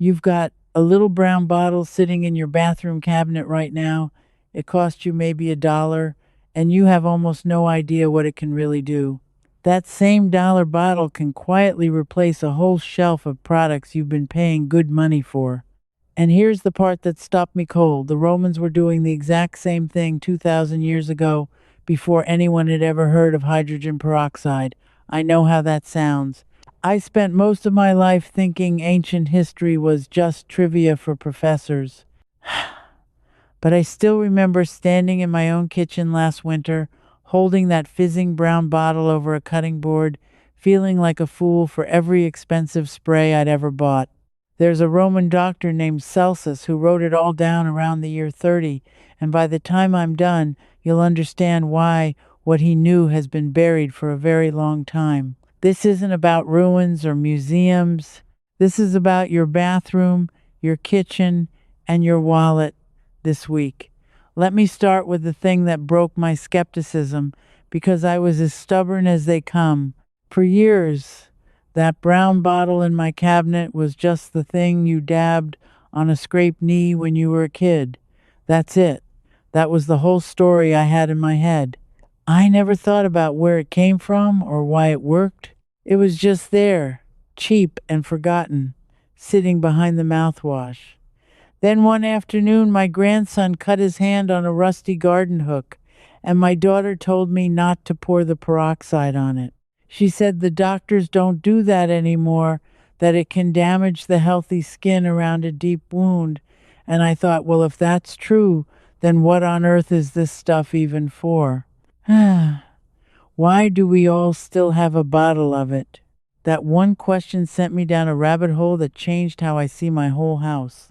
You've got a little brown bottle sitting in your bathroom cabinet right now. It cost you maybe $1, and you have almost no idea what it can really do. That same dollar bottle can quietly replace a whole shelf of products you've been paying good money for. And here's the part that stopped me cold. The Romans were doing the exact same thing 2,000 years ago before anyone had ever heard of hydrogen peroxide. I know how that sounds. I spent most of my life thinking ancient history was just trivia for professors. But I still remember standing in my own kitchen last winter, holding that fizzing brown bottle over a cutting board, feeling like a fool for every expensive spray I'd ever bought. There's a Roman doctor named Celsus who wrote it all down around the year 30, and by the time I'm done, you'll understand why what he knew has been buried for a very long time. This isn't about ruins or museums. This is about your bathroom, your kitchen, and your wallet this week. Let me start with the thing that broke my skepticism because I was as stubborn as they come. For years, that brown bottle in my cabinet was just the thing you dabbed on a scraped knee when you were a kid. That's it. That was the whole story I had in my head. I never thought about where it came from or why it worked. It was just there, cheap and forgotten, sitting behind the mouthwash. Then one afternoon, my grandson cut his hand on a rusty garden hook, and my daughter told me not to pour the peroxide on it. She said the doctors don't do that anymore, that it can damage the healthy skin around a deep wound. And I thought, well, if that's true, then what on earth is this stuff even for? Why do we all still have a bottle of it? That one question sent me down a rabbit hole that changed how I see my whole house.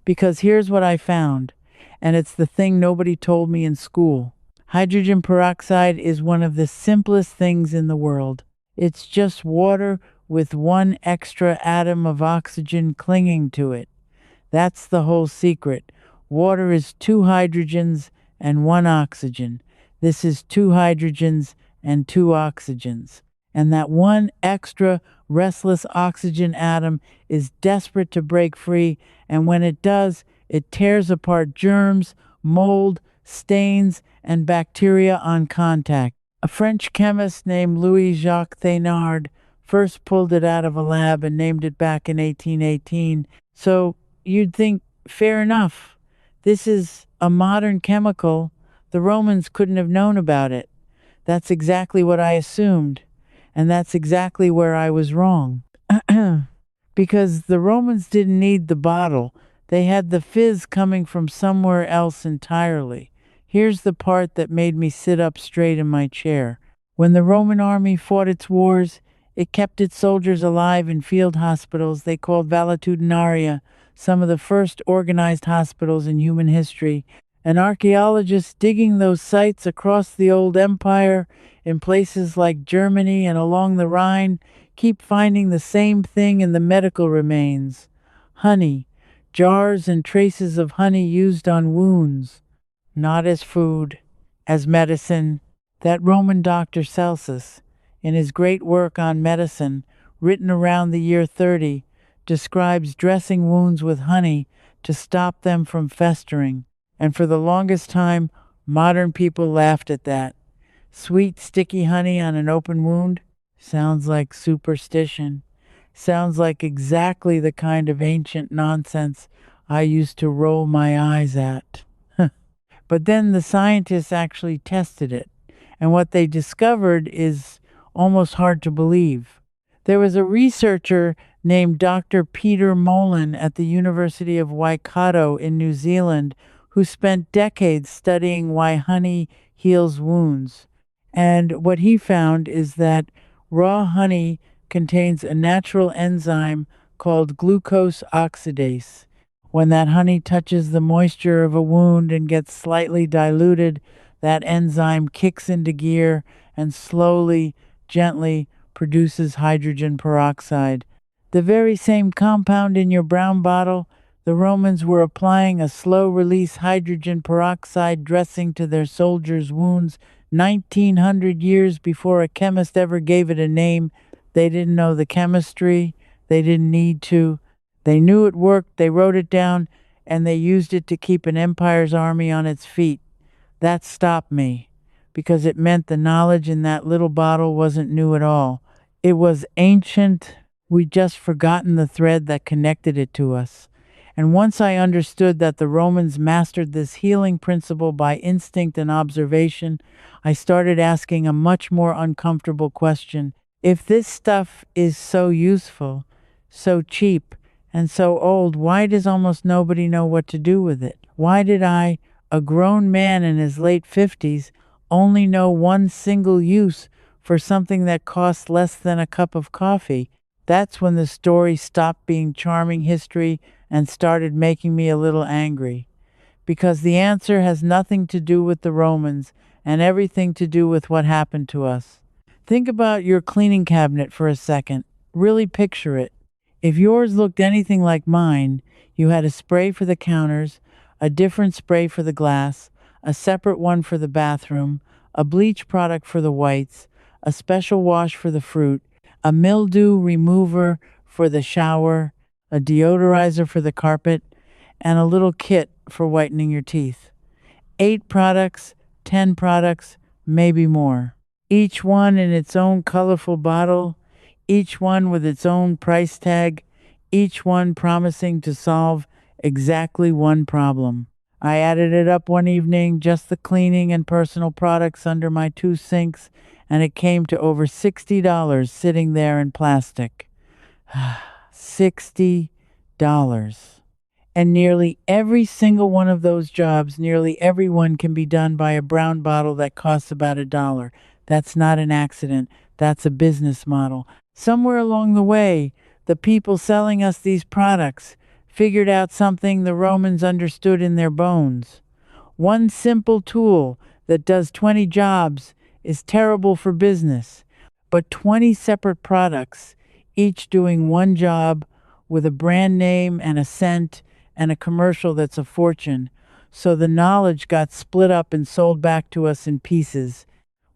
Because here's what I found, and it's the thing nobody told me in school. Hydrogen peroxide is one of the simplest things in the world. It's just water with one extra atom of oxygen clinging to it. That's the whole secret. Water is two hydrogens and one oxygen. This is two hydrogens and two oxygens. And that one extra restless oxygen atom is desperate to break free, and when it does, it tears apart germs, mold, stains, and bacteria on contact. A French chemist named Louis-Jacques Thénard first pulled it out of a lab and named it back in 1818. So you'd think, fair enough. This is a modern chemical. The Romans couldn't have known about it. That's exactly what I assumed. And that's exactly where I was wrong. Because the Romans didn't need the bottle. They had the fizz coming from somewhere else entirely. Here's the part that made me sit up straight in my chair. When the Roman army fought its wars, it kept its soldiers alive in field hospitals they called valetudinaria, some of the first organized hospitals in human history. And archaeologists digging those sites across the old empire in places like Germany and along the Rhine keep finding the same thing in the medical remains. Honey, jars and traces of honey used on wounds, not as food, as medicine. That Roman doctor Celsus, in his great work on medicine, written around the year 30, describes dressing wounds with honey to stop them from festering. And for the longest time, modern people laughed at that. Sweet, sticky honey on an open wound? Sounds like superstition. Sounds like exactly the kind of ancient nonsense I used to roll my eyes at. But then the scientists actually tested it, and what they discovered is almost hard to believe. There was a researcher named Dr. Peter Molan at the University of Waikato in New Zealand who spent decades studying why honey heals wounds. And what he found is that raw honey contains a natural enzyme called glucose oxidase. When that honey touches the moisture of a wound and gets slightly diluted, that enzyme kicks into gear and slowly, gently produces hydrogen peroxide. The very same compound in your brown bottle. The Romans were applying a slow-release hydrogen peroxide dressing to their soldiers' wounds 1900 years before a chemist ever gave it a name. They didn't know the chemistry. They didn't need to. They knew it worked, they wrote it down, and they used it to keep an empire's army on its feet. That stopped me, because it meant the knowledge in that little bottle wasn't new at all. It was ancient. We'd just forgotten the thread that connected it to us. And once I understood that the Romans mastered this healing principle by instinct and observation, I started asking a much more uncomfortable question. If this stuff is so useful, so cheap, and so old, why does almost nobody know what to do with it? Why did I, a grown man in his late 50s, only know one single use for something that costs less than a cup of coffee? That's when the story stopped being charming history and started making me a little angry. Because the answer has nothing to do with the Romans and everything to do with what happened to us. Think about your cleaning cabinet for a second. Really picture it. If yours looked anything like mine, you had a spray for the counters, a different spray for the glass, a separate one for the bathroom, a bleach product for the whites, a special wash for the fruit, a mildew remover for the shower, a deodorizer for the carpet, and a little kit for whitening your teeth. 8 products, 10 products, maybe more. Each one in its own colorful bottle, each one with its own price tag, each one promising to solve exactly one problem. I added it up one evening, just the cleaning and personal products under my 2 sinks, and it came to over $60 sitting there in plastic. $60. And nearly every single one of those jobs, nearly everyone can be done by a brown bottle that costs about $1. That's not an accident. That's a business model. Somewhere along the way, the people selling us these products figured out something the Romans understood in their bones. One simple tool that does 20 jobs is terrible for business, but 20 separate products, each doing one job with a brand name and a scent and a commercial that's a fortune. So the knowledge got split up and sold back to us in pieces.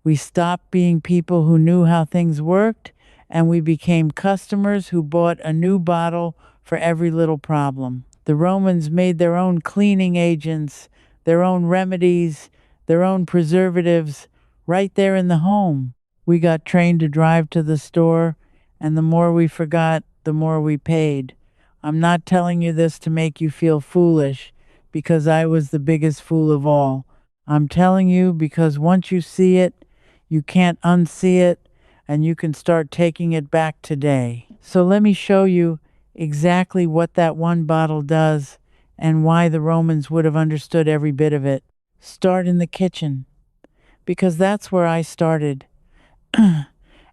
We stopped being people who knew how things worked, and we became customers who bought a new bottle for every little problem. The Romans made their own cleaning agents, their own remedies, their own preservatives, right there in the home. We got trained to drive to the store, and the more we forgot, the more we paid. I'm not telling you this to make you feel foolish, because I was the biggest fool of all. I'm telling you because once you see it, you can't unsee it, and you can start taking it back today. So let me show you exactly what that one bottle does and why the Romans would have understood every bit of it. Start in the kitchen, because that's where I started.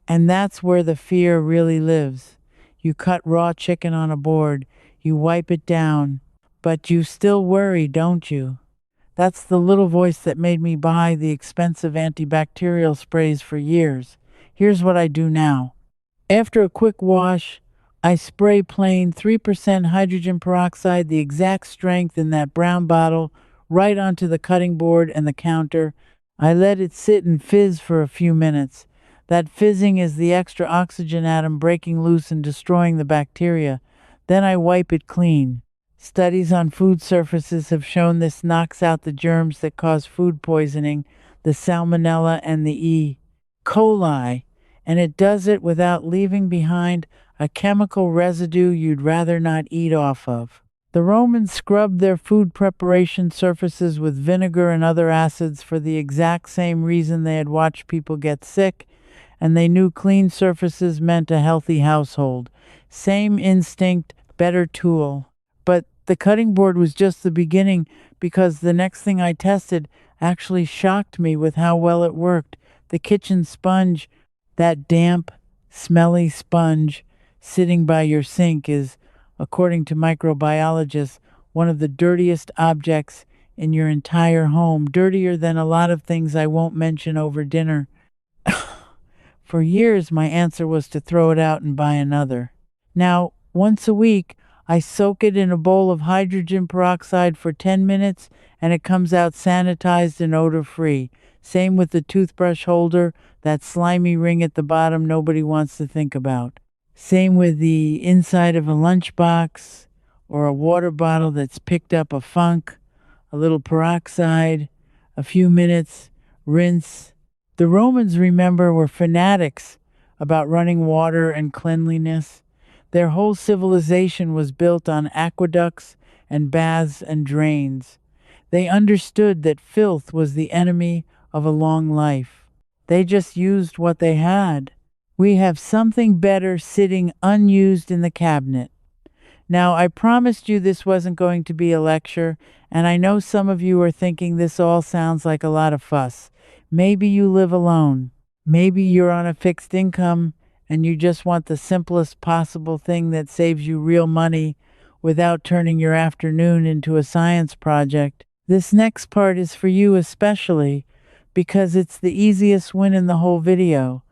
And that's where the fear really lives. You cut raw chicken on a board, you wipe it down, but you still worry, don't you? That's the little voice that made me buy the expensive antibacterial sprays for years. Here's what I do now. After a quick wash, I spray plain 3% hydrogen peroxide, the exact strength in that brown bottle, right onto the cutting board and the counter. I let it sit and fizz for a few minutes. That fizzing is the extra oxygen atom breaking loose and destroying the bacteria. Then I wipe it clean. Studies on food surfaces have shown this knocks out the germs that cause food poisoning, the salmonella and the E. coli, and it does it without leaving behind a chemical residue you'd rather not eat off of. The Romans scrubbed their food preparation surfaces with vinegar and other acids for the exact same reason they had watched people get sick, and they knew clean surfaces meant a healthy household. Same instinct, better tool. But the cutting board was just the beginning, because the next thing I tested actually shocked me with how well it worked. The kitchen sponge, that damp, smelly sponge sitting by your sink, is, according to microbiologists, one of the dirtiest objects in your entire home, dirtier than a lot of things I won't mention over dinner. For years, my answer was to throw it out and buy another. Now, once a week, I soak it in a bowl of hydrogen peroxide for 10 minutes, and it comes out sanitized and odor-free. Same with the toothbrush holder, that slimy ring at the bottom nobody wants to think about. Same with the inside of a lunchbox or a water bottle that's picked up a funk, a little peroxide, a few minutes, rinse. The Romans, remember, were fanatics about running water and cleanliness. Their whole civilization was built on aqueducts and baths and drains. They understood that filth was the enemy of a long life. They just used what they had. We have something better sitting unused in the cabinet. Now, I promised you this wasn't going to be a lecture, and I know some of you are thinking this all sounds like a lot of fuss. Maybe you live alone. Maybe you're on a fixed income and you just want the simplest possible thing that saves you real money without turning your afternoon into a science project. This next part is for you especially because it's the easiest win in the whole video,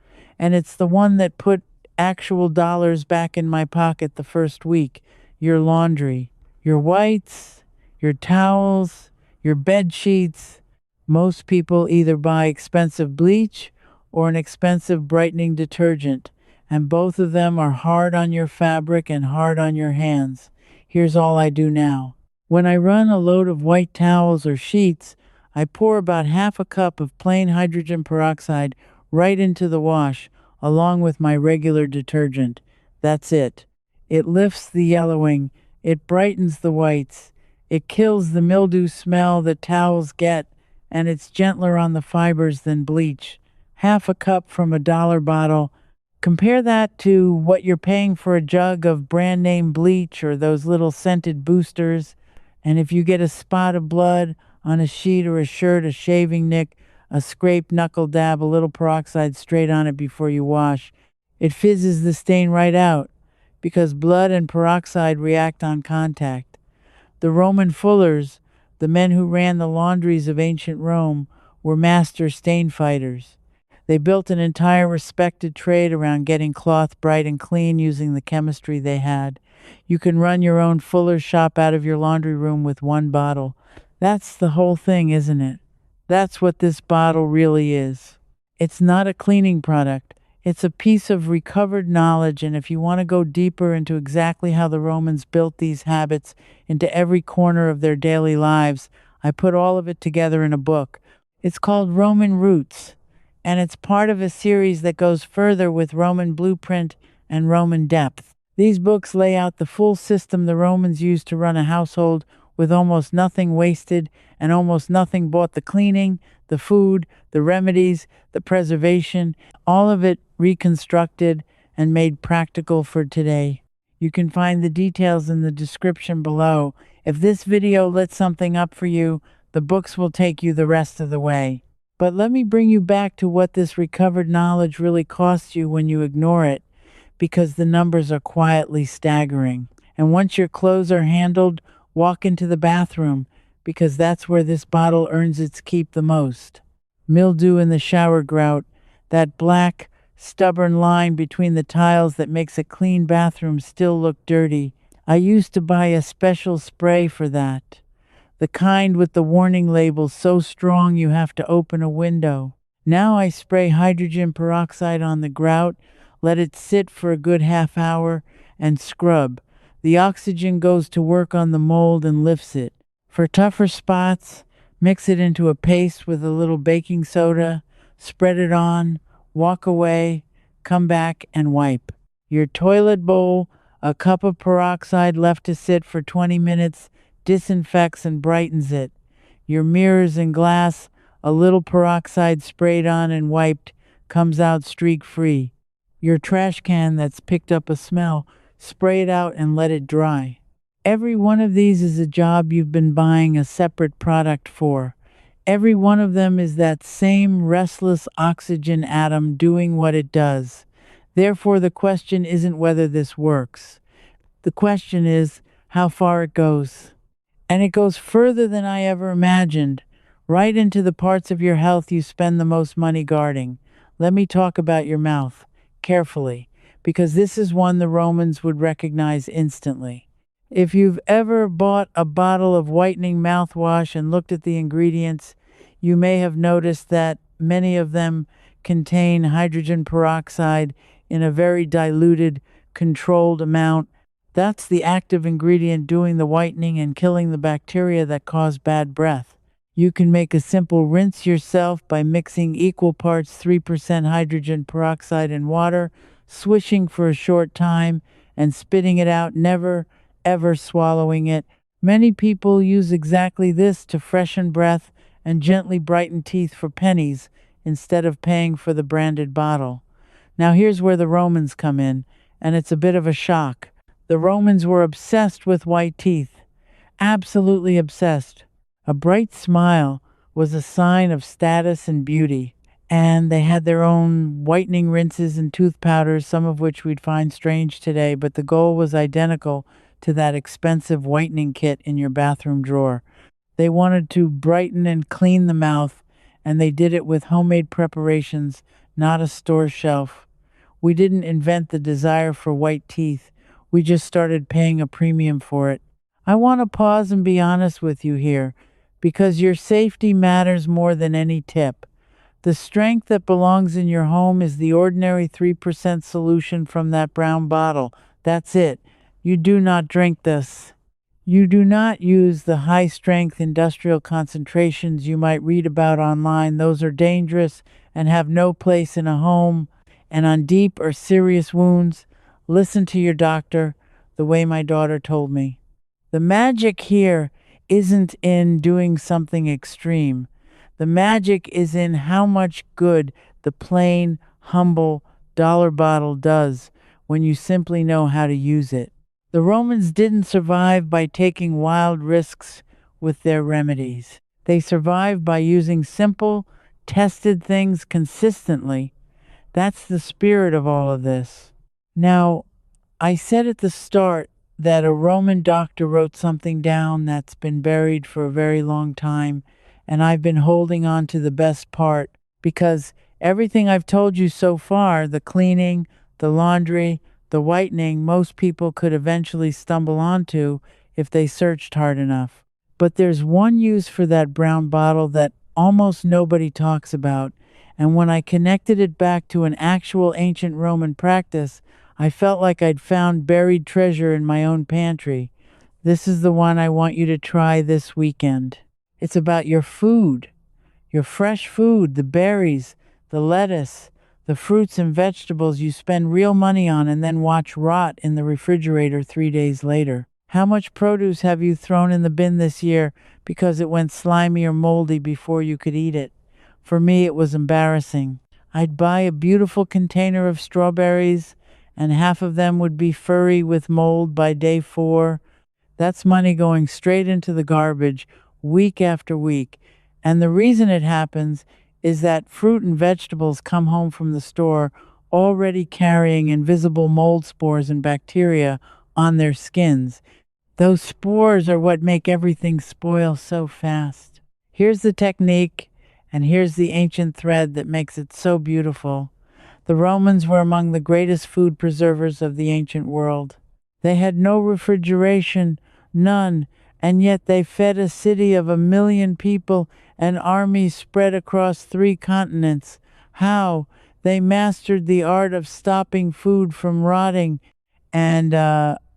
and it's the one that put actual dollars back in my pocket the first week. Your laundry, your whites, your towels, your bed sheets. Most people either buy expensive bleach or an expensive brightening detergent, and both of them are hard on your fabric and hard on your hands. Here's all I do now. When I run a load of white towels or sheets, I pour about half a cup of plain hydrogen peroxide right into the wash, along with my regular detergent. That's it. It lifts the yellowing, it brightens the whites, it kills the mildew smell that towels get, and it's gentler on the fibers than bleach. Half a cup from a dollar bottle. Compare that to what you're paying for a jug of brand name bleach or those little scented boosters. And if you get a spot of blood on a sheet or a shirt, a shaving nick, a scraped knuckle dab, a little peroxide straight on it before you wash, it fizzes the stain right out, because blood and peroxide react on contact. The Roman fullers, the men who ran the laundries of ancient Rome, were master stain fighters. They built an entire respected trade around getting cloth bright and clean using the chemistry they had. You can run your own fuller's shop out of your laundry room with one bottle. That's the whole thing, isn't it? That's what this bottle really is. It's not a cleaning product. It's a piece of recovered knowledge, and if you want to go deeper into exactly how the Romans built these habits into every corner of their daily lives, I put all of it together in a book. It's called Roman Roots, and it's part of a series that goes further with Roman Blueprint and Roman Depth. These books lay out the full system the Romans used to run a household with almost nothing wasted and almost nothing bought: the cleaning, the food, the remedies, the preservation, all of it reconstructed and made practical for today. You can find the details in the description below. If this video lit something up for you, the books will take you the rest of the way. But let me bring you back to what this recovered knowledge really costs you when you ignore it, because the numbers are quietly staggering. And once your clothes are handled, walk into the bathroom, because that's where this bottle earns its keep the most. Mildew in the shower grout, that black, stubborn line between the tiles that makes a clean bathroom still look dirty. I used to buy a special spray for that. The kind with the warning label so strong you have to open a window. Now I spray hydrogen peroxide on the grout, let it sit for a good half hour, and scrub. The oxygen goes to work on the mold and lifts it. For tougher spots, mix it into a paste with a little baking soda, spread it on, walk away, come back and wipe. Your toilet bowl, a cup of peroxide left to sit for 20 minutes, disinfects and brightens it. Your mirrors and glass, a little peroxide sprayed on and wiped, comes out streak-free. Your trash can that's picked up a smell, spray it out and let it dry. Every one of these is a job you've been buying a separate product for. Every one of them is that same restless oxygen atom doing what it does. Therefore, the question isn't whether this works. The question is how far it goes. And it goes further than I ever imagined, right into the parts of your health you spend the most money guarding. Let me talk about your mouth, carefully, because this is one the Romans would recognize instantly. If you've ever bought a bottle of whitening mouthwash and looked at the ingredients, you may have noticed that many of them contain hydrogen peroxide in a very diluted, controlled amount. That's the active ingredient doing the whitening and killing the bacteria that cause bad breath. You can make a simple rinse yourself by mixing equal parts 3% hydrogen peroxide and water, swishing for a short time, and spitting it out, never, ever swallowing it. Many people use exactly this to freshen breath and gently brighten teeth for pennies instead of paying for the branded bottle. Now, here's where the Romans come in, and it's a bit of a shock. The Romans were obsessed with white teeth, absolutely obsessed. A bright smile was a sign of status and beauty, and they had their own whitening rinses and tooth powders, some of which we'd find strange today, but the goal was identical to that expensive whitening kit in your bathroom drawer. They wanted to brighten and clean the mouth, and they did it with homemade preparations, not a store shelf. We didn't invent the desire for white teeth. We just started paying a premium for it. I want to pause and be honest with you here, because your safety matters more than any tip. The strength that belongs in your home is the ordinary 3% solution from that brown bottle. That's it. You do not drink this. You do not use the high strength industrial concentrations you might read about online. Those are dangerous and have no place in a home. And on deep or serious wounds, listen to your doctor, the way my daughter told me. The magic here isn't in doing something extreme. The magic is in how much good the plain, humble dollar bottle does when you simply know how to use it. The Romans didn't survive by taking wild risks with their remedies. They survived by using simple, tested things consistently. That's the spirit of all of this. Now, I said at the start that a Roman doctor wrote something down that's been buried for a very long time, and I've been holding on to the best part because everything I've told you so far, the cleaning, the laundry, the whitening, most people could eventually stumble onto if they searched hard enough. But there's one use for that brown bottle that almost nobody talks about, and when I connected it back to an actual ancient Roman practice, I felt like I'd found buried treasure in my own pantry. This is the one I want you to try this weekend. It's about your food, your fresh food, the berries, the lettuce, the fruits and vegetables you spend real money on and then watch rot in the refrigerator 3 days later. How much produce have you thrown in the bin this year because it went slimy or moldy before you could eat it? For me, it was embarrassing. I'd buy a beautiful container of strawberries, and half of them would be furry with mold by day 4. That's money going straight into the garbage week after week. And the reason it happens is that fruit and vegetables come home from the store already carrying invisible mold spores and bacteria on their skins. Those spores are what make everything spoil so fast. Here's the technique, and here's the ancient thread that makes it so beautiful. The Romans were among the greatest food preservers of the ancient world. They had no refrigeration, none, and yet they fed a city of 1 million people and armies spread across 3 continents. How? They mastered the art of stopping food from rotting, and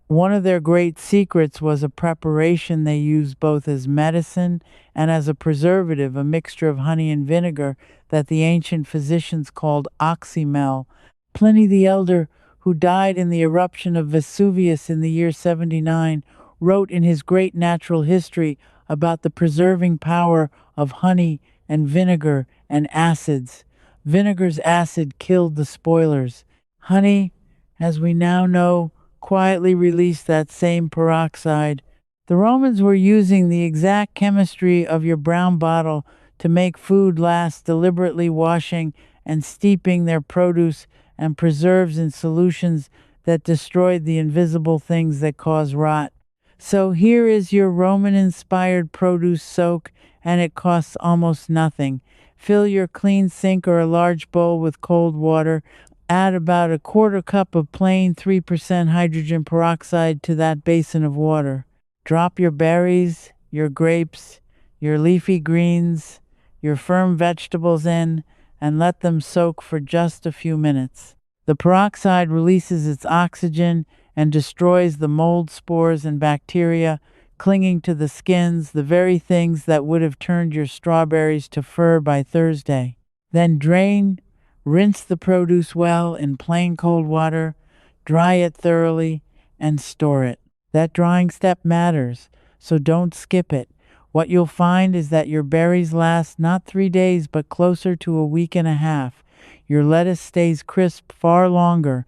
one of their great secrets was a preparation they used both as medicine and as a preservative, a mixture of honey and vinegar that the ancient physicians called oxymel. Pliny the Elder, who died in the eruption of Vesuvius in the year 79, wrote in his great natural history about the preserving power of honey and vinegar and acids. Vinegar's acid killed the spoilers. Honey, as we now know, quietly released that same peroxide. The Romans were using the exact chemistry of your brown bottle to make food last, deliberately washing and steeping their produce and preserves in solutions that destroyed the invisible things that cause rot. So here is your Roman-inspired produce soak, and it costs almost nothing. Fill your clean sink or a large bowl with cold water. Add about a quarter cup of plain 3% hydrogen peroxide to that basin of water. Drop your berries, your grapes, your leafy greens, your firm vegetables in, and let them soak for just a few minutes. The peroxide releases its oxygen and destroys the mold spores and bacteria clinging to the skins, the very things that would have turned your strawberries to fur by Thursday. Then drain, rinse the produce well in plain cold water, dry it thoroughly, and store it. That drying step matters, so don't skip it. What you'll find is that your berries last not 3 days, but closer to a week and a half. Your lettuce stays crisp far longer.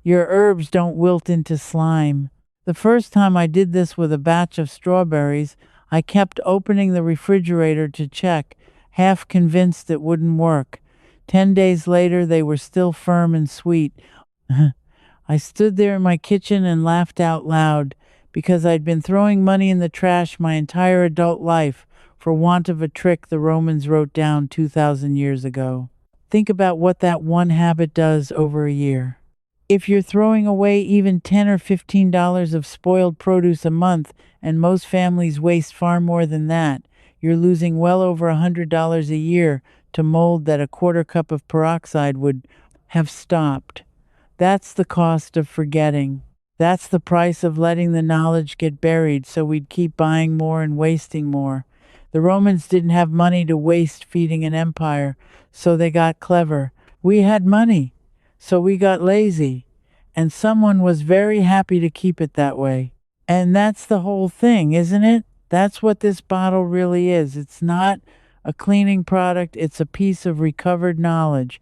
Your herbs don't wilt into slime. The first time I did this with a batch of strawberries, I kept opening the refrigerator to check, half convinced it wouldn't work. 10 days later, they were still firm and sweet. I stood there in my kitchen and laughed out loud, because I'd been throwing money in the trash my entire adult life for want of a trick the Romans wrote down 2,000 years ago. Think about what that one habit does over a year. If you're throwing away even $10 or $15 of spoiled produce a month, and most families waste far more than that, you're losing well over $100 a year to mold that a quarter cup of peroxide would have stopped. That's the cost of forgetting. That's the price of letting the knowledge get buried so we'd keep buying more and wasting more. The Romans didn't have money to waste feeding an empire, so they got clever. We had money, so we got lazy. And someone was very happy to keep it that way. And that's the whole thing, isn't it? That's what this bottle really is. It's not a cleaning product, it's a piece of recovered knowledge.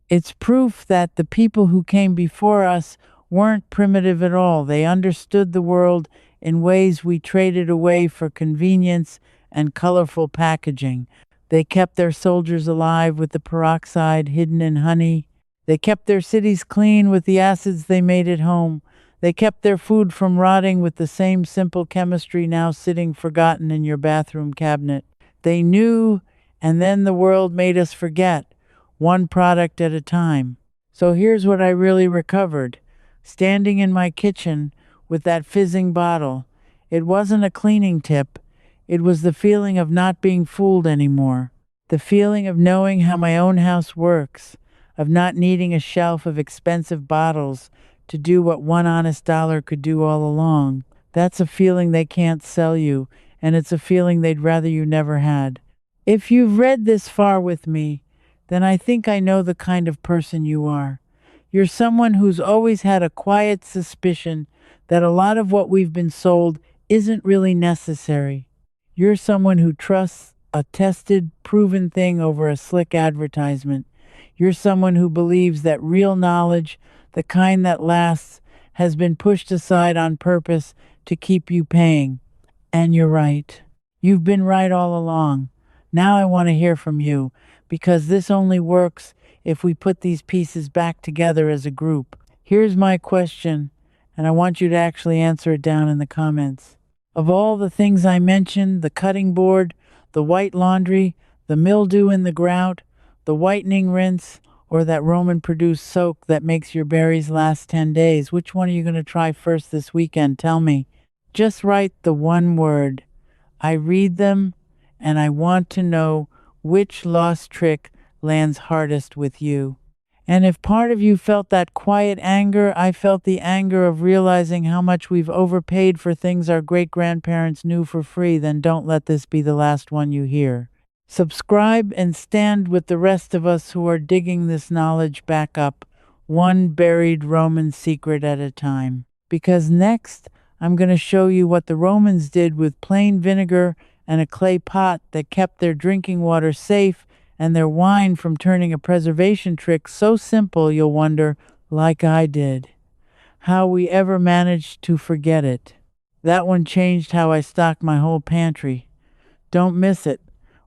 It's proof that the people who came before us weren't primitive at all. They understood the world in ways we traded away for convenience and colorful packaging. They kept their soldiers alive with the peroxide hidden in honey. They kept their cities clean with the acids they made at home. They kept their food from rotting with the same simple chemistry now sitting forgotten in your bathroom cabinet. They knew, and then the world made us forget, one product at a time. So here's what I really recovered. Standing in my kitchen with that fizzing bottle. It wasn't a cleaning tip. It was the feeling of not being fooled anymore. The feeling of knowing how my own house works, of not needing a shelf of expensive bottles to do what one honest dollar could do all along. That's a feeling they can't sell you, and it's a feeling they'd rather you never had. If you've read this far with me, then I think I know the kind of person you are. You're someone who's always had a quiet suspicion that a lot of what we've been sold isn't really necessary. You're someone who trusts a tested, proven thing over a slick advertisement. You're someone who believes that real knowledge, the kind that lasts, has been pushed aside on purpose to keep you paying. And you're right. You've been right all along. Now I want to hear from you, because this only works if we put these pieces back together as a group. Here's my question, and I want you to actually answer it down in the comments. Of all the things I mentioned, the cutting board, the white laundry, the mildew in the grout, the whitening rinse, or that Roman-produced soak that makes your berries last 10 days, which one are you going to try first this weekend? Tell me. Just write the one word. I read them, and I want to know which lost trick lands hardest with you. And if part of you felt that quiet anger, I felt the anger of realizing how much we've overpaid for things our great-grandparents knew for free. Then don't let this be the last one you hear. Subscribe and stand with the rest of us who are digging this knowledge back up, one buried Roman secret at a time. Because next, I'm going to show you what the Romans did with plain vinegar and a clay pot that kept their drinking water safe and their wine from turning a preservation trick so simple you'll wonder, like I did, how we ever managed to forget it. That one changed how I stock my whole pantry. Don't miss it.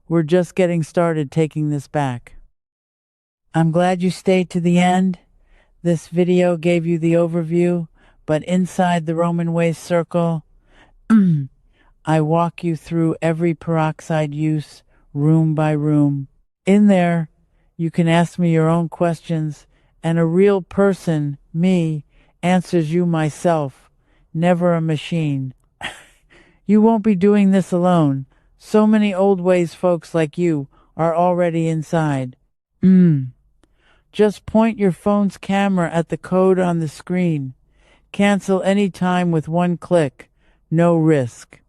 We're just getting started taking this back. I'm glad you stayed to the end. This video gave you the overview, but inside the Roman waste circle, I walk you through every peroxide use, room by room. In there, you can ask me your own questions, and a real person, me, answers you myself, never a machine. You won't be doing this alone. So many old ways folks like you are already inside. Just point your phone's camera at the code on the screen. Cancel any time with one click. No risk.